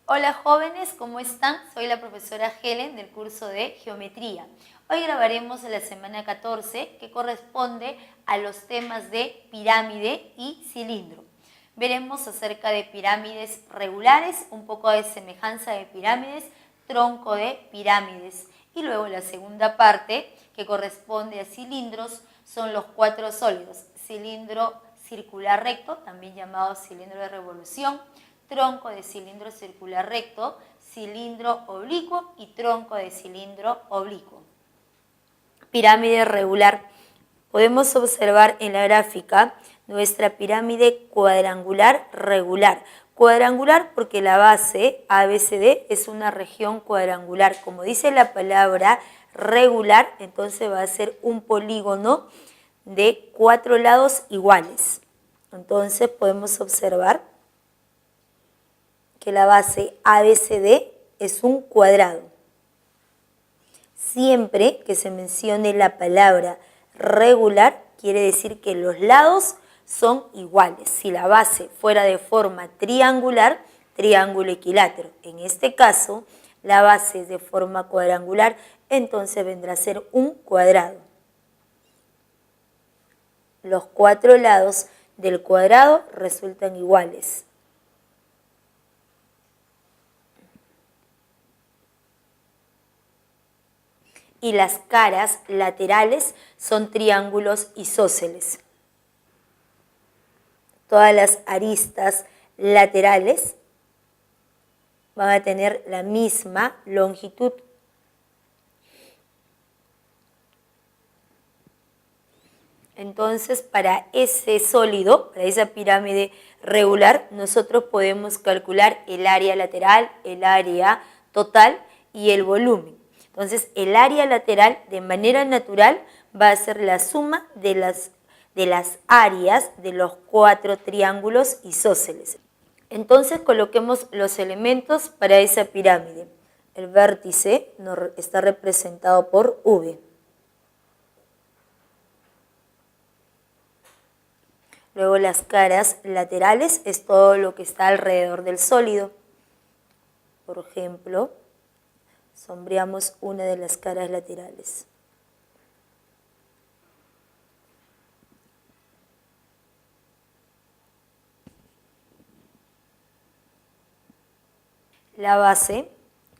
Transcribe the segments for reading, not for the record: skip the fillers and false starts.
Hola jóvenes, ¿cómo están? Soy la profesora Helen del curso de Geometría. Hoy grabaremos la semana 14 que corresponde a los temas de pirámide y cilindro. Veremos acerca de pirámides regulares, un poco de semejanza de pirámides, tronco de pirámides. Y luego la segunda parte que corresponde a cilindros son los cuatro sólidos: cilindro circular recto, también llamado cilindro de revolución, tronco de cilindro circular recto, cilindro oblicuo y tronco de cilindro oblicuo. Pirámide regular. Podemos observar en la gráfica nuestra pirámide cuadrangular regular. Cuadrangular porque la base ABCD es una región cuadrangular. Como dice la palabra regular, entonces va a ser un polígono de 4 lados iguales. Entonces podemos observar que la base ABCD es un cuadrado. Siempre que se mencione la palabra regular, quiere decir que los lados son iguales. Si la base fuera de forma triangular, triángulo equilátero. En este caso, la base es de forma cuadrangular, entonces vendrá a ser un cuadrado. Los 4 lados del cuadrado resultan iguales. Y las caras laterales son triángulos isósceles. Todas las aristas laterales van a tener la misma longitud. Entonces, para ese sólido, para esa pirámide regular, nosotros podemos calcular el área lateral, el área total y el volumen. Entonces, el área lateral de manera natural va a ser la suma de las áreas de los 4 triángulos isósceles. Entonces, coloquemos los elementos para esa pirámide. El vértice está representado por V. Luego las caras laterales es todo lo que está alrededor del sólido. Por ejemplo, sombreamos una de las caras laterales. La base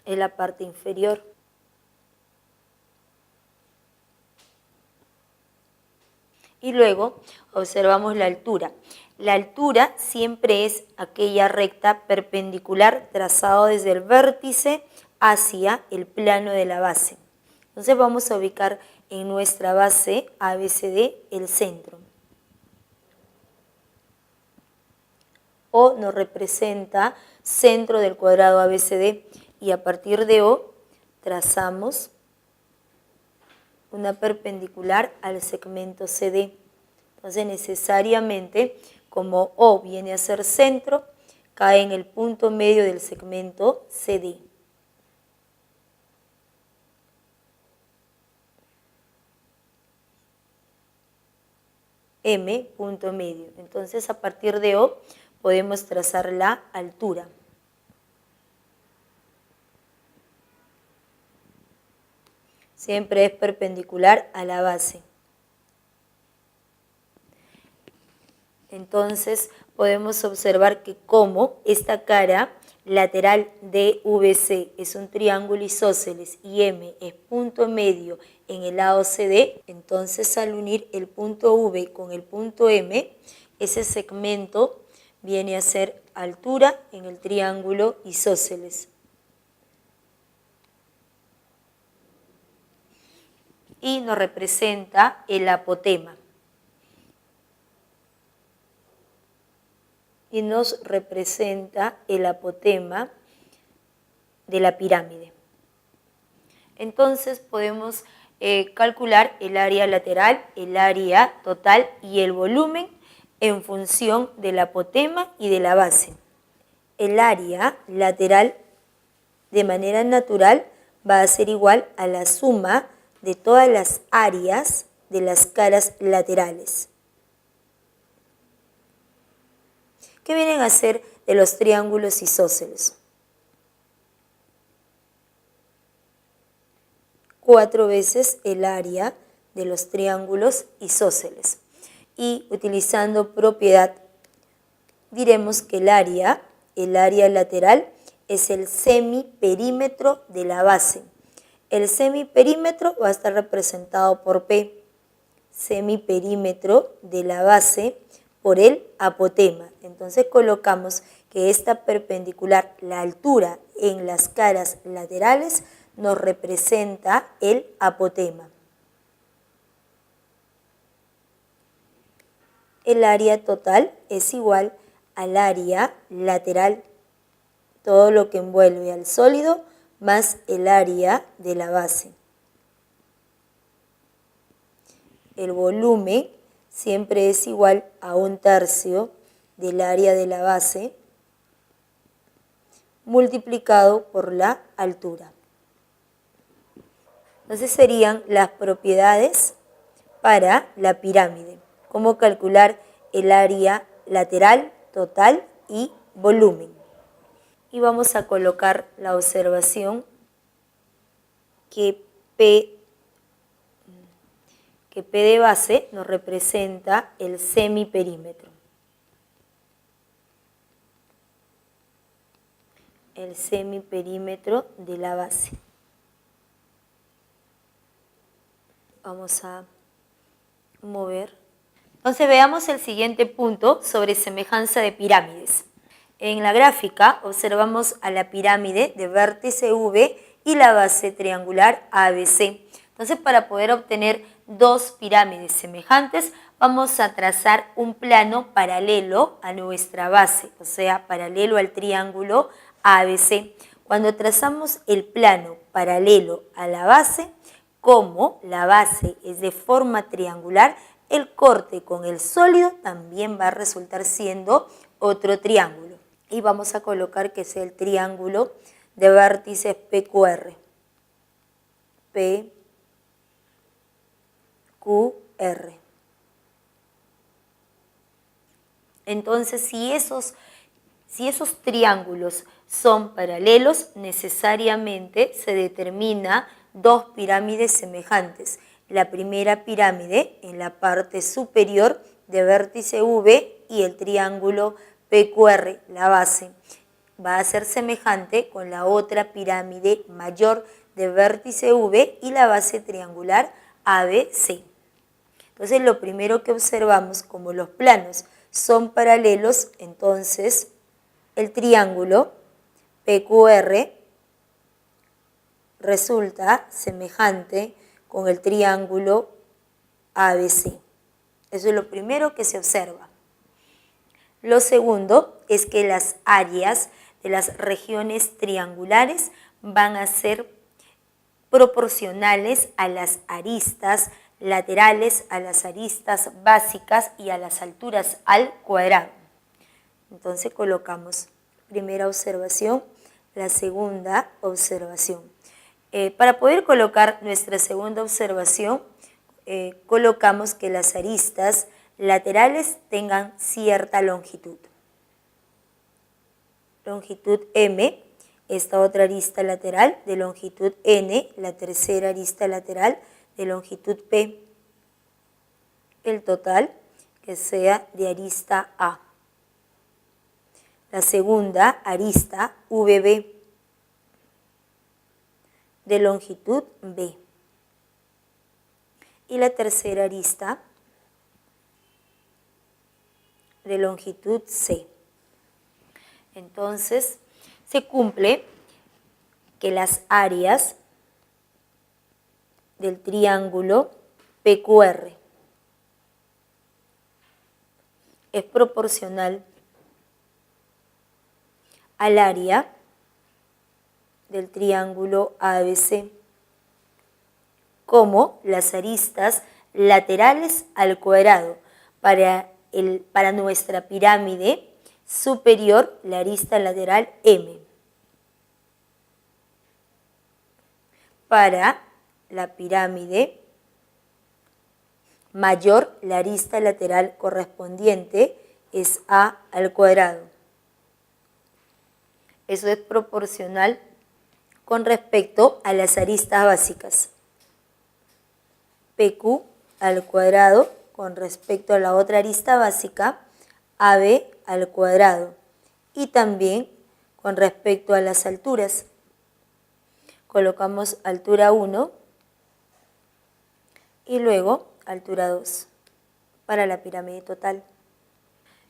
es la parte inferior. Y luego observamos la altura. La altura siempre es aquella recta perpendicular trazado desde el vértice hacia el plano de la base. Entonces vamos a ubicar en nuestra base ABCD el centro. O nos representa centro del cuadrado ABCD y a partir de O trazamos una perpendicular al segmento CD. Entonces necesariamente, como O viene a ser centro, cae en el punto medio del segmento CD. M, punto medio. Entonces a partir de O podemos trazar la altura. Siempre es perpendicular a la base. Entonces podemos observar que como esta cara lateral de VC es un triángulo isósceles y M es punto medio en el lado CD, entonces al unir el punto V con el punto M, ese segmento viene a ser altura en el triángulo isósceles. Y nos representa el apotema. Y nos representa el apotema de la pirámide. Entonces podemos calcular el área lateral, el área total y el volumen en función del apotema y de la base. El área lateral de manera natural va a ser igual a la suma de todas las áreas de las caras laterales. ¿Qué vienen a ser de los triángulos isósceles? 4 veces el área de los triángulos isósceles. Y utilizando propiedad, diremos que el área lateral es el semiperímetro de la base. El semiperímetro va a estar representado por P, semiperímetro de la base por el apotema. Entonces colocamos que esta perpendicular, la altura en las caras laterales, nos representa el apotema. El área total es igual al área lateral, todo lo que envuelve al sólido más el área de la base. El volumen siempre es igual a 1/3 del área de la base multiplicado por la altura. Entonces serían las propiedades para la pirámide. Cómo calcular el área lateral, total y volumen. Y vamos a colocar la observación que P de base nos representa el semiperímetro. El semiperímetro de la base. Vamos a mover. Entonces veamos el siguiente punto sobre semejanza de pirámides. En la gráfica observamos a la pirámide de vértice V y la base triangular ABC. Entonces para poder obtener dos pirámides semejantes vamos a trazar un plano paralelo a nuestra base, o sea, paralelo al triángulo ABC. Cuando trazamos el plano paralelo a la base, como la base es de forma triangular, el corte con el sólido también va a resultar siendo otro triángulo. Y vamos a colocar que sea el triángulo de vértices PQR. PQR. Entonces, si esos triángulos son paralelos, necesariamente se determina dos pirámides semejantes. La primera pirámide en la parte superior de vértice V y el triángulo PQR, la base, va a ser semejante con la otra pirámide mayor de vértice V y la base triangular ABC. Entonces lo primero que observamos, como los planos son paralelos, entonces el triángulo PQR resulta semejante con el triángulo ABC. Eso es lo primero que se observa. Lo segundo es que las áreas de las regiones triangulares van a ser proporcionales a las aristas laterales, a las aristas básicas y a las alturas al cuadrado. Entonces colocamos primera observación, la segunda observación. Para poder colocar nuestra segunda observación, colocamos que las aristas laterales tengan cierta longitud. Longitud M, esta otra arista lateral de longitud N, la tercera arista lateral de longitud P. El total que sea de arista A. La segunda arista VB de longitud B. Y la tercera arista de longitud C. Entonces, se cumple que las áreas del triángulo PQR es proporcional al área del triángulo ABC, como las aristas laterales al cuadrado. Para nuestra pirámide superior, la arista lateral M. Para la pirámide mayor, la arista lateral correspondiente es A al cuadrado. Eso es proporcional con respecto a las aristas básicas. PQ al cuadrado con respecto a la otra arista básica, AB al cuadrado. Y también con respecto a las alturas. Colocamos altura 1 y luego altura 2 para la pirámide total.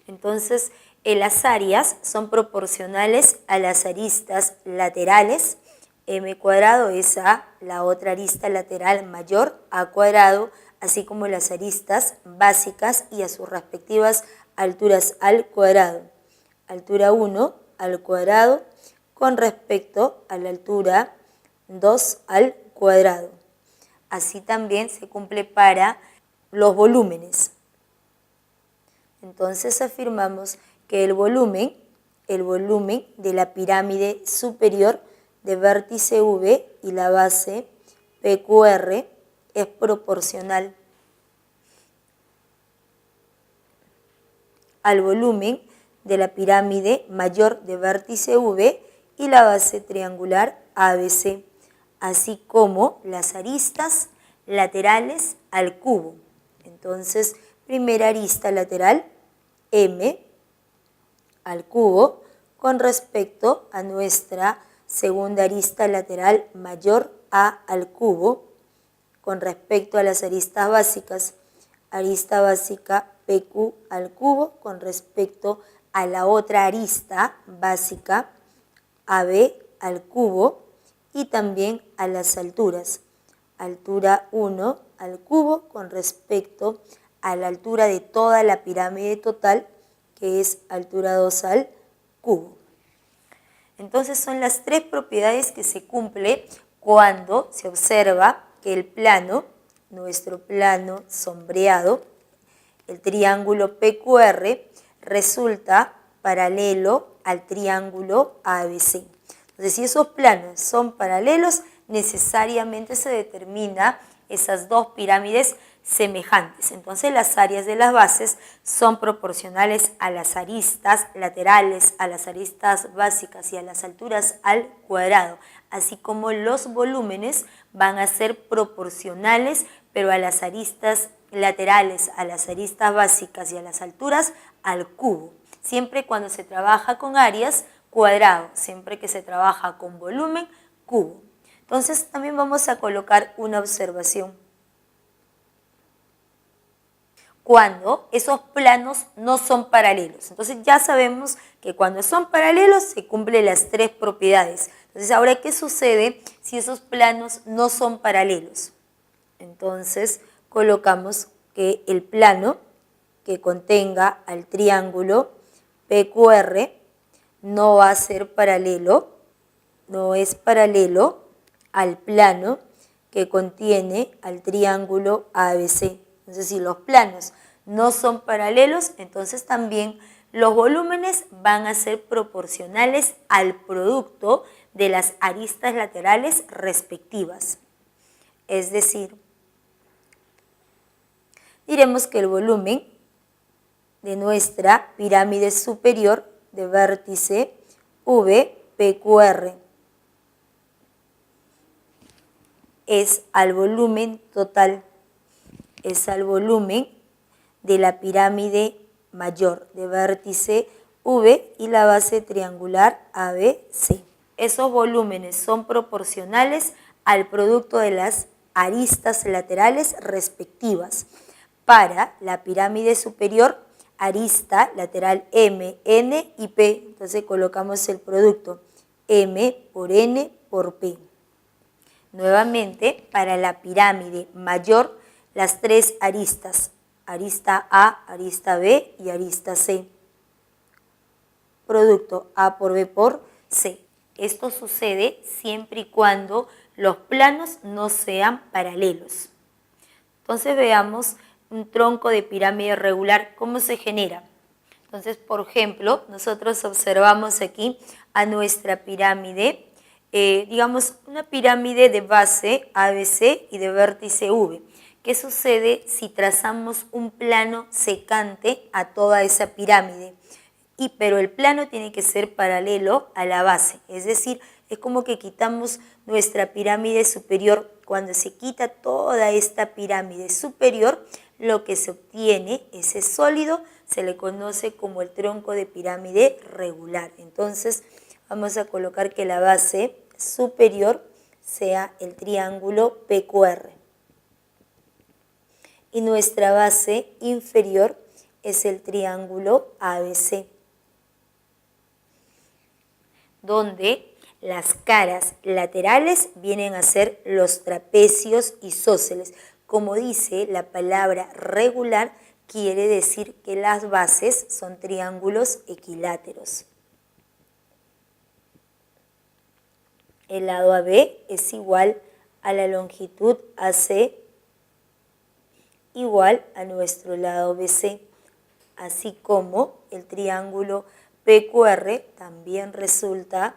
Entonces, las áreas son proporcionales a las aristas laterales. M cuadrado es a la otra arista lateral mayor, A cuadrado, así como las aristas básicas y a sus respectivas alturas al cuadrado. Altura 1 al cuadrado con respecto a la altura 2 al cuadrado. Así también se cumple para los volúmenes. Entonces afirmamos que el volumen de la pirámide superior de vértice V y la base PQR es proporcional al volumen de la pirámide mayor de vértice V y la base triangular ABC, así como las aristas laterales al cubo. Entonces, primera arista lateral, M al cubo, con respecto a nuestra segunda arista lateral mayor, A al cubo, con respecto a las aristas básicas, arista básica PQ al cubo, con respecto a la otra arista básica, AB al cubo, y también a las alturas, altura 1 al cubo con respecto a la altura de toda la pirámide total, que es altura 2 al cubo. Entonces son las tres propiedades que se cumple cuando se observa que el plano, nuestro plano sombreado, el triángulo PQR, resulta paralelo al triángulo ABC. Entonces, si esos planos son paralelos, necesariamente se determina esas dos pirámides semejantes. Entonces, las áreas de las bases son proporcionales a las aristas laterales, a las aristas básicas y a las alturas al cuadrado, así como los volúmenes van a ser proporcionales, pero a las aristas laterales, a las aristas básicas y a las alturas al cubo. Siempre cuando se trabaja con áreas, cuadrado, siempre que se trabaja con volumen, cubo. Entonces también vamos a colocar una observación. Cuando esos planos no son paralelos. Entonces ya sabemos que cuando son paralelos se cumplen las tres propiedades. Entonces ahora, ¿qué sucede si esos planos no son paralelos? Entonces colocamos que el plano que contenga al triángulo PQR no va a ser paralelo, no es paralelo al plano que contiene al triángulo ABC. Entonces, si los planos no son paralelos, entonces también los volúmenes van a ser proporcionales al producto de las aristas laterales respectivas. Es decir, diremos que el volumen de nuestra pirámide superior de vértice VPQR es al volumen total, es al volumen de la pirámide mayor de vértice V y la base triangular ABC. Esos volúmenes son proporcionales al producto de las aristas laterales respectivas. Para la pirámide superior, arista lateral M, N y P. Entonces colocamos el producto M por N por P. Nuevamente, para la pirámide mayor, las tres aristas, arista A, arista B y arista C. Producto A por B por C. Esto sucede siempre y cuando los planos no sean paralelos. Entonces veamos un tronco de pirámide regular, ¿cómo se genera? Entonces, por ejemplo, nosotros observamos aquí a nuestra pirámide, digamos una pirámide de base ABC y de vértice V. ¿Qué sucede si trazamos un plano secante a toda esa pirámide? pero el plano tiene que ser paralelo a la base, es decir, es como que quitamos nuestra pirámide superior. Cuando se quita toda esta pirámide superior, lo que se obtiene, ese sólido, se le conoce como el tronco de pirámide regular. Entonces, vamos a colocar que la base superior sea el triángulo PQR. Y nuestra base inferior es el triángulo ABC, donde las caras laterales vienen a ser los trapecios isósceles. Como dice la palabra regular, quiere decir que las bases son triángulos equiláteros. El lado AB es igual a la longitud AC igual a nuestro lado BC, así como el triángulo PQR también resulta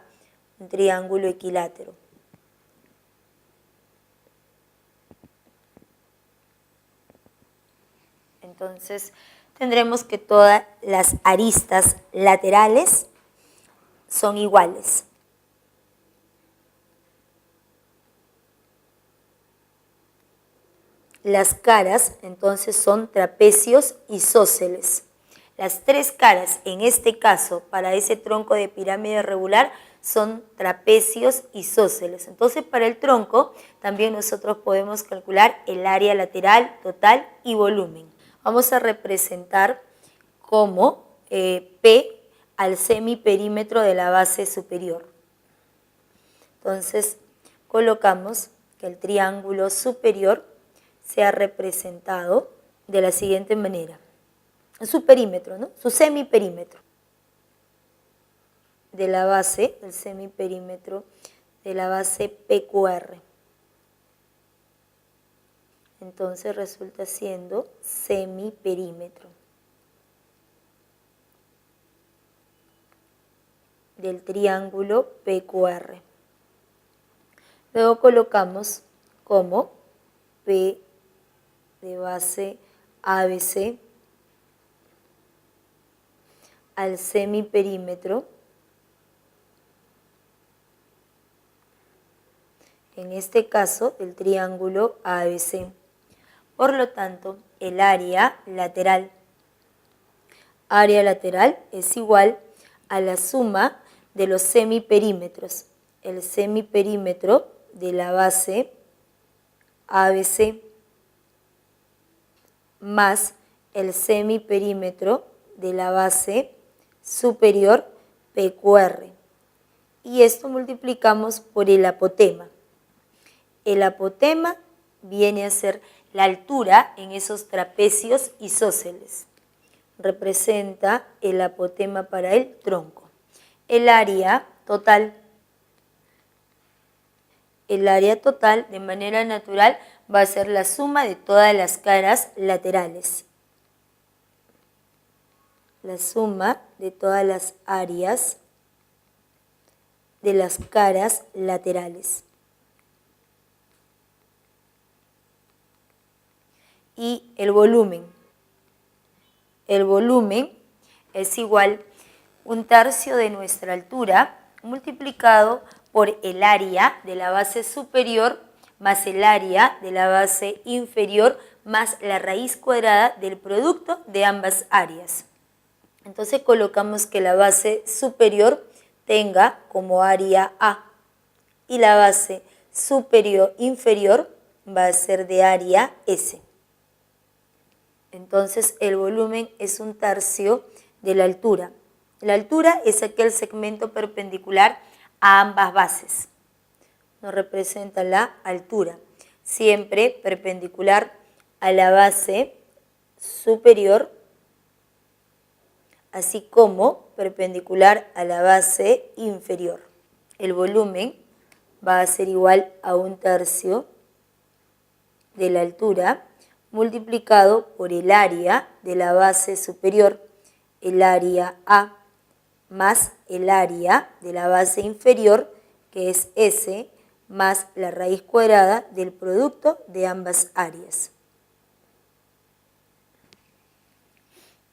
un triángulo equilátero. Entonces, tendremos que todas las aristas laterales son iguales. Las caras, entonces, son trapecios isósceles. Las tres caras, en este caso, para ese tronco de pirámide regular, son trapecios isósceles. Entonces, para el tronco, también nosotros podemos calcular el área lateral, total y volumen. Vamos a representar como P al semiperímetro de la base superior. Entonces, colocamos que el triángulo superior sea representado de la siguiente manera. Su perímetro, ¿no? Su semiperímetro de la base, el semiperímetro de la base PQR. Entonces resulta siendo semiperímetro del triángulo PQR. Luego colocamos como P de base ABC al semiperímetro, en este caso el triángulo ABC. Por lo tanto, el área lateral es igual a la suma de los semiperímetros. El semiperímetro de la base ABC más el semiperímetro de la base superior PQR. Y esto multiplicamos por el apotema. El apotema viene a ser la altura en esos trapecios isósceles. Representa el apotema para el tronco. El área total. El área total, de manera natural, va a ser la suma de todas las caras laterales. La suma de todas las áreas de las caras laterales. Y el volumen. El volumen es igual a 1/3 de nuestra altura multiplicado por el área de la base superior más el área de la base inferior más la raíz cuadrada del producto de ambas áreas. Entonces colocamos que la base superior tenga como área A y la base inferior va a ser de área S. Entonces el volumen es 1/3 de la altura. La altura es aquel segmento perpendicular a ambas bases. Nos representa la altura, siempre perpendicular a la base superior, así como perpendicular a la base inferior. El volumen va a ser igual a 1/3 de la altura multiplicado por el área de la base superior, el área A, más el área de la base inferior, que es S, más la raíz cuadrada del producto de ambas áreas.